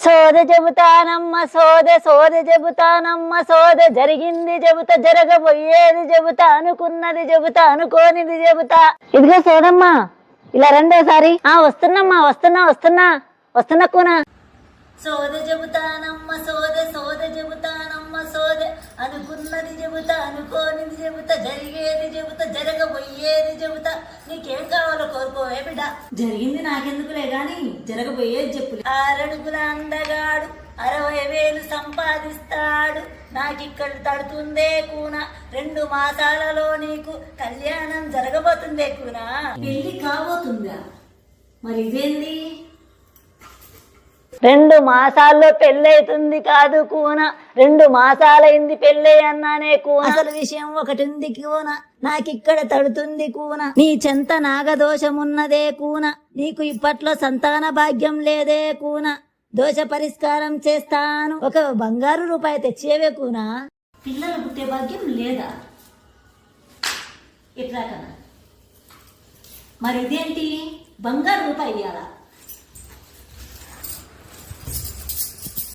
సోద చెబుతానమ్మ సోద చెబుతానమ్మ జరిగింది చెబుతా జరగబోయేది చెబుతా అనుకున్నది చెబుతా అనుకోనిది చెబుతా. ఇదిగో సోదమ్మా ఇలా రెండోసారి. వస్తున్నమ్మా వస్తున్నా కూనా. సోద చెబుతానమ్మ సోద చెబుతానమ్మ అనుకున్నది చెబుతా అనుకోనిది చెబుతా జరిగేది చెబుతా జరగబోయేది చెబుతా. నీకేం కావాలో కోరుకోవే బిడ్డ. జరిగింది నాకెందుకులే గాని జరగబోయేది చెప్పులే. 6 అడుగుల అందగాడు 60,000 సంపాదిస్తాడు. నాకిక్కడ తడుతుందే కూన 2 మాసాలలో నీకు కళ్యాణం జరగబోతుందే కూన. పెళ్లి కాబోతుందా? మరి ఇదేంది 2 మాసాల్లో పెళ్ళైతుంది కాదు కూన. 2 మాసాలైంది పెళ్ళై అన్నానే కూన. అసలు విషయం ఒకటి ఉంది కూన. నాకిక్కడ తడుతుంది కూన. నీ చెంత నాగదోషమున్నదే కూన. నీకు ఇప్పట్లో సంతాన భాగ్యం లేదే కూన. దోష పరిష్కారం చేస్తాను. ఒక బంగారు రూపాయి తెచ్చేవే కూనా. పిల్లలు పుట్టే భాగ్యం లేదా? ఇట్లా కదా. మరి ఇదేంటి బంగారు రూపాయి ఇయ్యాలా?